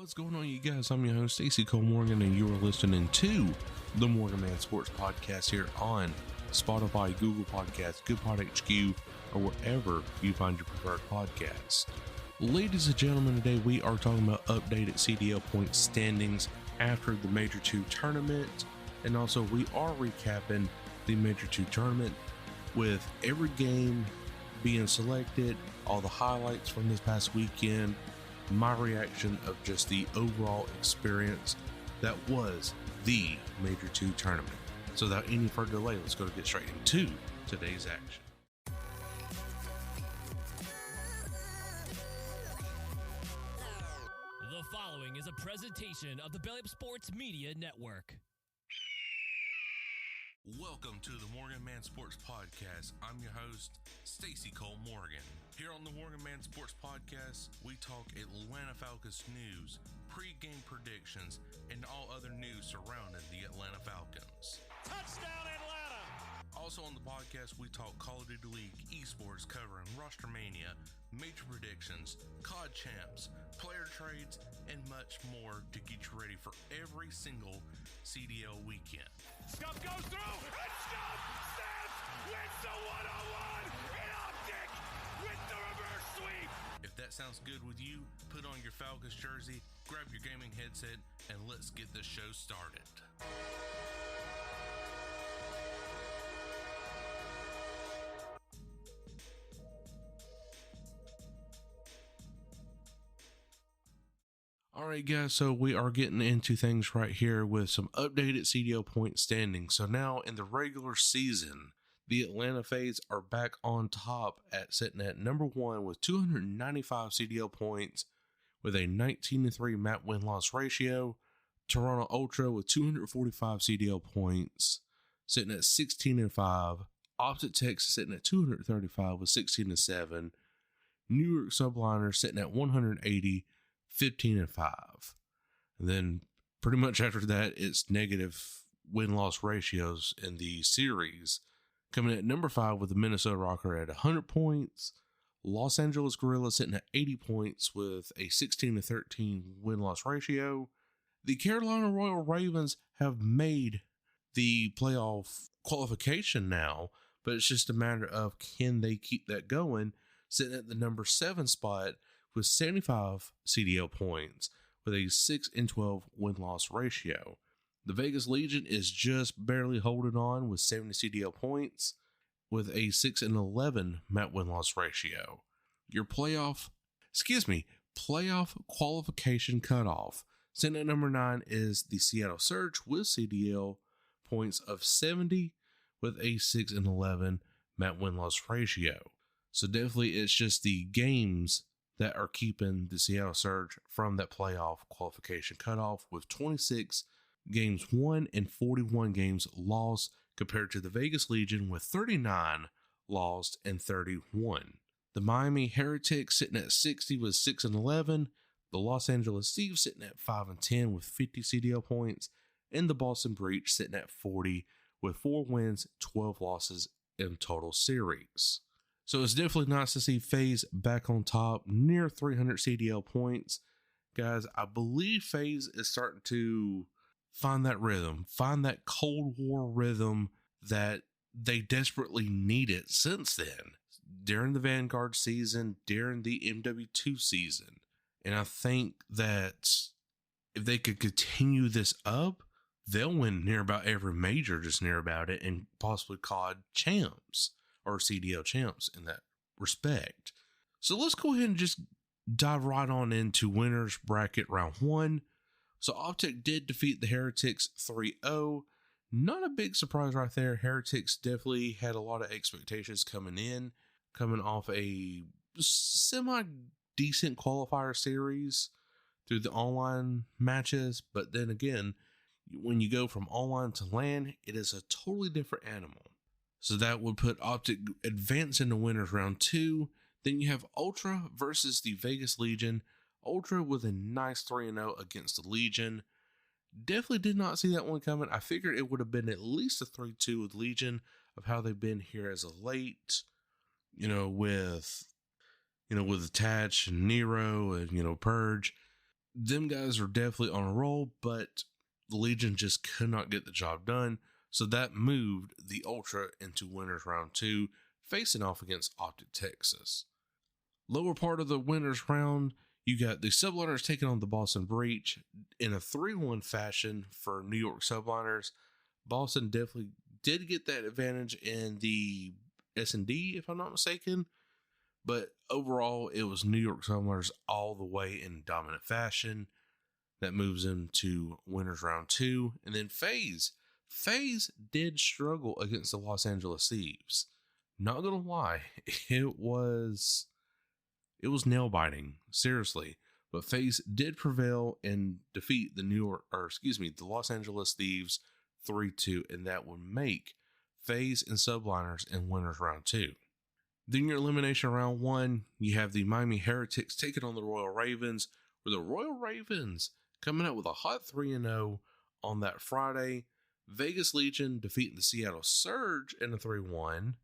What's going on, you guys? I'm your host, Stacey Cole Morgan, and you are listening to the Morgan Man Sports Podcast here on Spotify, Google Podcasts, Good Pod HQ, or wherever you find your preferred podcast. Ladies and gentlemen, today we are talking about updated CDL point standings after the Major 2 tournament, and also we are recapping the Major 2 tournament with every game being selected, all the highlights from this past weekend, my reaction of just the overall experience that was the Major 2 tournament. So without any further delay, let's go get straight into today's action. The following is a presentation of the Belly Up Sports Media Network. Welcome to the Morgan Man Sports Podcast. I'm your host, Stacey Cole Morgan. Here on the Morgan Man Sports Podcast, we talk Atlanta Falcons news, pre-game predictions, and all other news surrounding the Atlanta Falcons. Touchdown, Atlanta! Also on the podcast, we talk Call of Duty League, esports covering Roster Mania, major predictions, COD champs, player trades, and much more to get you ready for every single CDL weekend. Scuff goes through, and Scuff snaps, wins the one-on-one, and Optic with the reverse sweep. If that sounds good with you, put on your Falcons jersey, grab your gaming headset, and let's get this show started. Alright guys, so we are getting into things right here with some updated CDL point standings. So now in the regular season, the Atlanta FaZe are back on top at sitting at number 1 with 295 CDL points with a 19-3 map win-loss ratio. Toronto Ultra with 245 CDL points sitting at 16-5. Optic Texas sitting at 235 with 16-7. New York Subliners sitting at 180, 15-5. And then pretty much after that, it's negative win-loss ratios in the series. Coming at number 5 with the Minnesota Rocker at 100 points. Los Angeles Guerrillas sitting at 80 points with a 16-13 win-loss ratio. The Carolina Royal Ravens have made the playoff qualification now, but it's just a matter of can they keep that going, sitting at the number 7 spot with 75 CDL points with a 6-12 win-loss ratio. The Vegas Legion is just barely holding on with 70 CDL points with a 6-11 map win-loss ratio. Your playoff qualification cutoff. Sitting at number 9 is the Seattle Surge with CDL points of 70 with a 6-11 map win-loss ratio. So definitely it's just the games that are keeping the Seattle Surge from that playoff qualification cutoff with 26 games won and 41 games lost compared to the Vegas Legion with 39 lost and 31. The Miami Heretics sitting at 60 with 6-11. The Los Angeles Thieves sitting at 5-10 with 50 CDL points. And the Boston Breach sitting at 40 with 4 wins, 12 losses in total series. So it's definitely nice to see FaZe back on top, near 300 CDL points. Guys, I believe FaZe is starting to find that rhythm, find that Cold War rhythm that they desperately needed since then, during the Vanguard season, during the MW2 season. And I think that if they could continue this up, they'll win near about every major, just near about it, and possibly COD champs or CDL champs in that respect. So let's go ahead and just dive right on into winners bracket round 1. So Optic did defeat the Heretics 3-0. Not a big surprise right there. Heretics definitely had a lot of expectations coming off a semi-decent qualifier series through the online matches. But then again, when you go from online to LAN, it is a totally different animal. So that would put Optic advancing to winners round 2. Then you have Ultra versus the Vegas Legion. Ultra with a nice 3-0 against the Legion. Definitely did not see that one coming. I figured it would have been at least a 3-2 with Legion of how they've been here as of late. With Attach and Nero and, Purge. them guys are definitely on a roll, but the Legion just could not get the job done. So that moved the Ultra into winners round 2, facing off against Optic Texas. Lower part of the winners round, you got the Subliners taking on the Boston Breach in a 3-1 fashion for New York Subliners. Boston definitely did get that advantage in the S&D, if I'm not mistaken. But overall, it was New York Subliners all the way in dominant fashion. That moves them to winners round 2. And then FaZe. FaZe did struggle against the Los Angeles Thieves. Not gonna lie, it was nail biting, seriously. But FaZe did prevail and defeat the Los Angeles Thieves 3-2, and that would make FaZe and Subliners in winners round 2. Then your elimination round 1, you have the Miami Heretics taking on the Royal Ravens, where the Royal Ravens coming out with a hot 3-0 on that Friday. Vegas Legion defeating the Seattle Surge in a 3-1.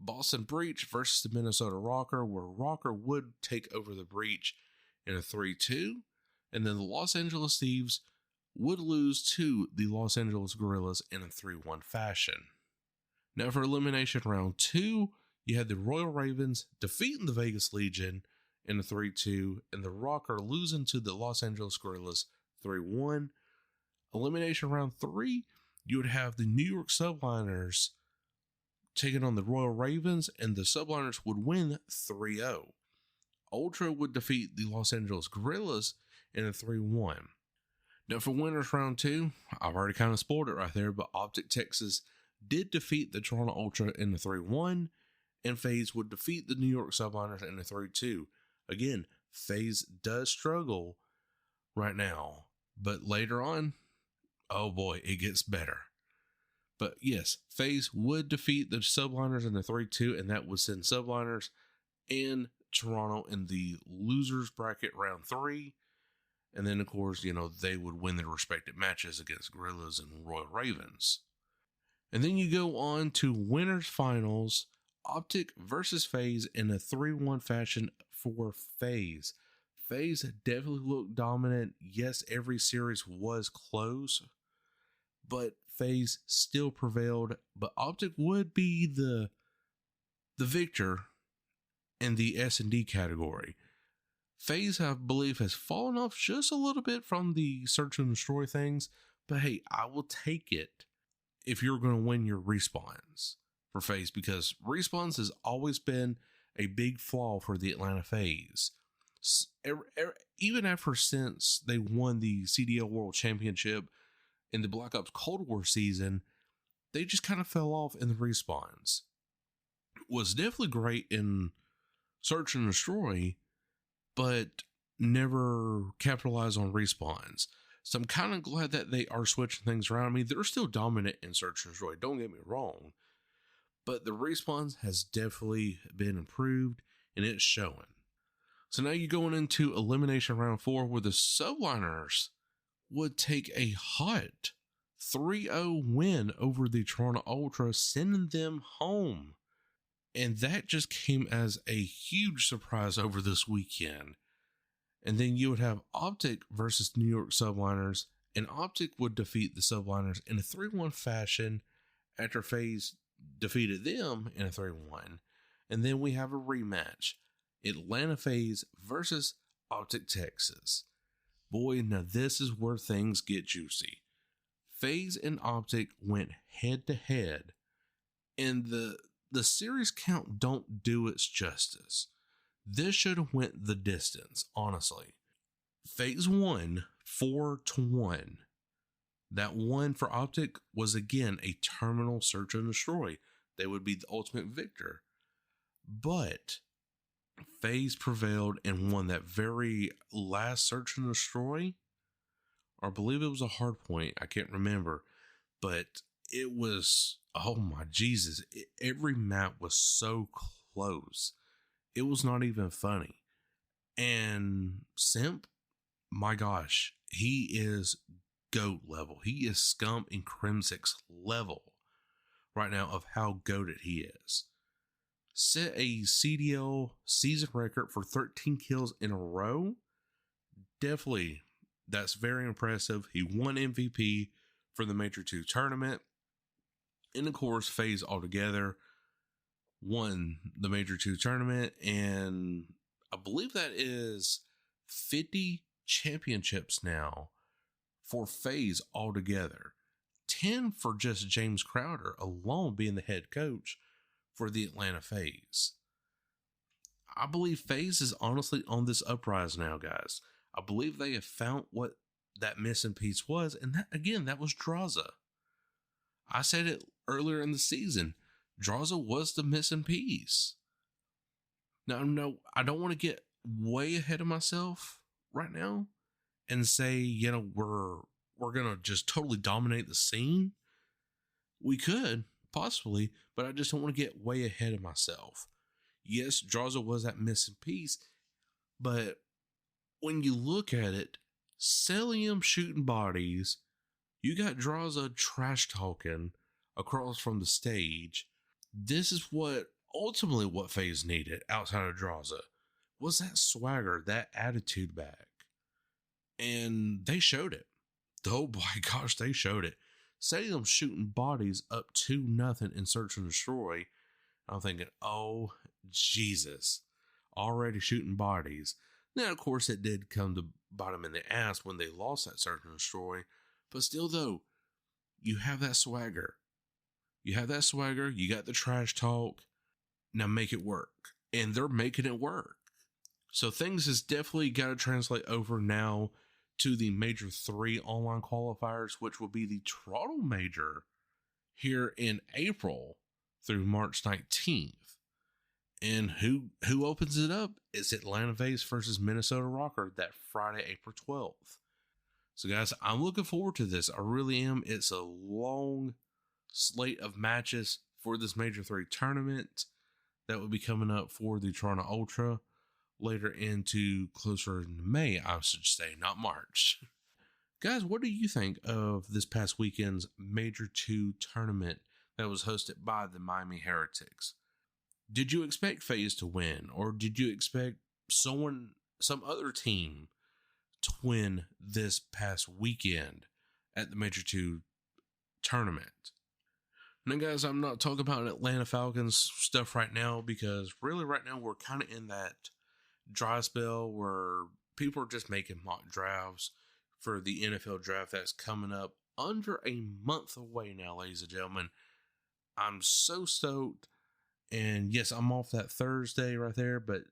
Boston Breach versus the Minnesota Rocker, where Rocker would take over the Breach in a 3-2. And then the Los Angeles Thieves would lose to the Los Angeles Guerrillas in a 3-1 fashion. Now for elimination round 2, you had the Royal Ravens defeating the Vegas Legion in a 3-2, and the Rocker losing to the Los Angeles Guerrillas 3-1. Elimination round 3, you would have the New York Subliners taking on the Royal Ravens, and the Subliners would win 3-0. Ultra would defeat the Los Angeles Guerrillas in a 3-1. Now for winners round 2, I've already kind of spoiled it right there, but Optic Texas did defeat the Toronto Ultra in a 3-1, and FaZe would defeat the New York Subliners in a 3-2. Again, FaZe does struggle right now, but later on, oh boy, it gets better. But yes, FaZe would defeat the Subliners in the 3-2, and that would send Subliners and Toronto in the losers bracket round 3. And then, of course, they would win their respective matches against Guerrillas and Royal Ravens. And then you go on to winners finals, Optic versus FaZe in a 3-1 fashion for FaZe. FaZe definitely looked dominant. Yes, every series was close, but FaZe still prevailed. But Optic would be the victor in the S&D category. FaZe, I believe, has fallen off just a little bit from the search and destroy things, but hey, I will take it if you're going to win your respawns for FaZe, because respawns has always been a big flaw for the Atlanta FaZe. Even since they won the CDL World Championship in the Black Ops Cold War season, they just kind of fell off in the respawns. Was definitely great in search and destroy, but never capitalized on respawns. So I'm kind of glad that they are switching things around. I mean, they're still dominant in search and destroy, don't get me wrong, but the respawns has definitely been improved, and it's showing. So now you're going into elimination round 4, where the Subliners would take a hot 3-0 win over the Toronto Ultra, sending them home. And that just came as a huge surprise over this weekend. And then you would have Optic versus New York Subliners, and Optic would defeat the Subliners in a 3-1 fashion after FaZe defeated them in a 3-1. And then we have a rematch, Atlanta FaZe versus Optic Texas. Boy, now this is where things get juicy. FaZe and Optic went head to head, and the series count don't do its justice. This should have went the distance, honestly. FaZe won 4-1. That one for Optic was again a terminal search and destroy. They would be the ultimate victor. But FaZe prevailed and won that very last search and destroy. Or I believe it was a hard point. I can't remember. But it was, oh my Jesus. Every map was so close. It was not even funny. And Simp, my gosh, he is GOAT level. He is Scum and Crimsix level right now of how goated he is. Set a CDL season record for 13 kills in a row. definitely, that's very impressive. He won MVP for the Major 2 tournament. And of course, FaZe altogether won the Major 2 tournament. And I believe that is 50 championships now for FaZe altogether. 10 for just James Crowder alone being the head coach for the Atlanta FaZe. I believe FaZe is honestly on this uprise now, guys. I believe they have found what that missing piece was. And that, again, that was Draza. I said it earlier in the season. Draza was the missing piece. Now, no, I don't want to get way ahead of myself right now and say, we're going to just totally dominate the scene. We could, possibly, but I just don't want to get way ahead of myself. Yes, Draza was that missing piece, but when you look at it, Celium shooting bodies, you got Draza trash talking across from the stage. This is ultimately what FaZe needed outside of Draza, was that swagger, that attitude back. And they showed it. Oh my gosh, they showed it. Celium shooting bodies up 2-0 in Search and Destroy. I'm thinking, oh, Jesus, already shooting bodies. Now, of course, it did come to bite them in the ass when they lost that Search and Destroy. But still, though, you have that swagger. You have that swagger. You got the trash talk. Now make it work. And they're making it work. So things has definitely got to translate over now to the Major 3 online qualifiers, which will be the Toronto Major here in April through March 19th. And who opens it up? It's Atlanta FaZe versus Minnesota Rocker that Friday, April 12th. So guys, I'm looking forward to this. I really am. It's a long slate of matches for this Major 3 tournament that will be coming up for the Toronto Ultra later into closer in May, I should say, not March. Guys, what do you think of this past weekend's Major 2 tournament that was hosted by the Miami Heretics? Did you expect FaZe to win, or did you expect some other team to win this past weekend at the Major 2 tournament? Now, guys, I'm not talking about Atlanta Falcons stuff right now, because really right now we're kind of in that dry spell where people are just making mock drafts for the NFL draft that's coming up under a month away now, ladies and gentlemen. I'm so stoked. And yes, I'm off that Thursday right there, but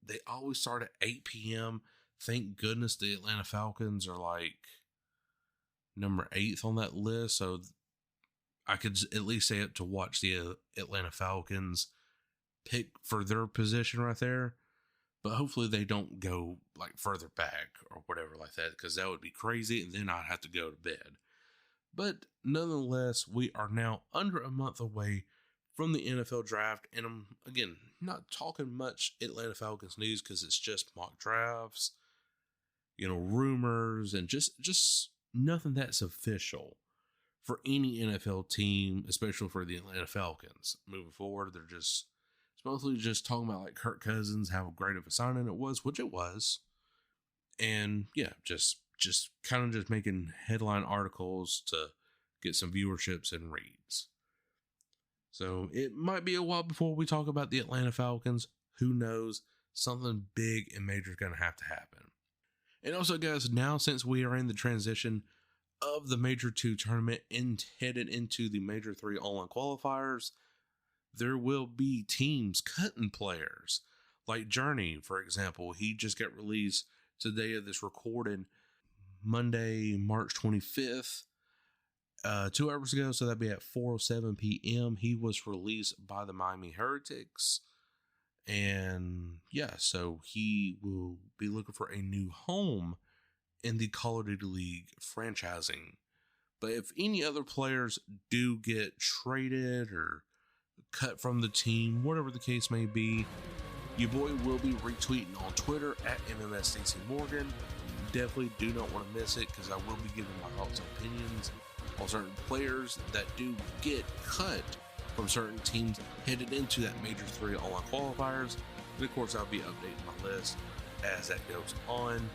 they always start at 8 p.m. Thank goodness the Atlanta Falcons are like number 8th on that list. So I could at least stay up to watch the Atlanta Falcons pick for their position right there. But hopefully they don't go like further back or whatever like that, because that would be crazy. And then I'd have to go to bed. But nonetheless, we are now under a month away from the NFL draft. And I'm, again, not talking much Atlanta Falcons news, because it's just mock drafts, rumors, and just nothing that's official for any NFL team, especially for the Atlanta Falcons. Moving forward, they're just, it's mostly just talking about like Kirk Cousins, how great of a signing it was, which it was. And yeah, just kind of just making headline articles to get some viewerships and reads. So it might be a while before we talk about the Atlanta Falcons. Who knows? Something big and major is going to happen. And also, guys, now since we are in the transition of the Major 2 tournament and headed into the Major 3 online qualifiers, there will be teams cutting players. Like Journey, for example, he just got released today of this recording, Monday, March 25th. 2 hours ago, so that'd be at 4:07 p.m. He was released by the Miami Heretics, and yeah, so he will be looking for a new home in the Call of Duty League franchising. But if any other players do get traded or cut from the team, whatever the case may be, your boy will be retweeting on Twitter at MMSDCMorgan. Definitely do not want to miss it, because I will be giving my thoughts and opinions on certain players that do get cut from certain teams headed into that Major 3 online qualifiers. And of course, I'll be updating my list as that goes on.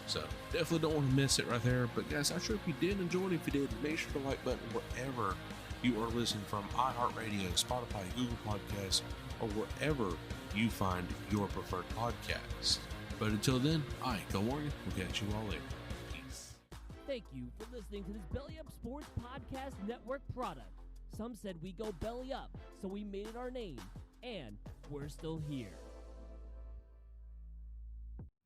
So definitely don't want to miss it right there. But guys, I sure hope you did enjoy it. If you did, make sure to like button wherever you are listening from, iHeartRadio, Spotify, Google Podcasts, or wherever you find your preferred podcast. But until then, Go Warrior. We'll catch you all later. Peace. Thank you for listening to this Belly Up Sports Podcast Network product. Some said we go belly up, so we made it our name, and we're still here.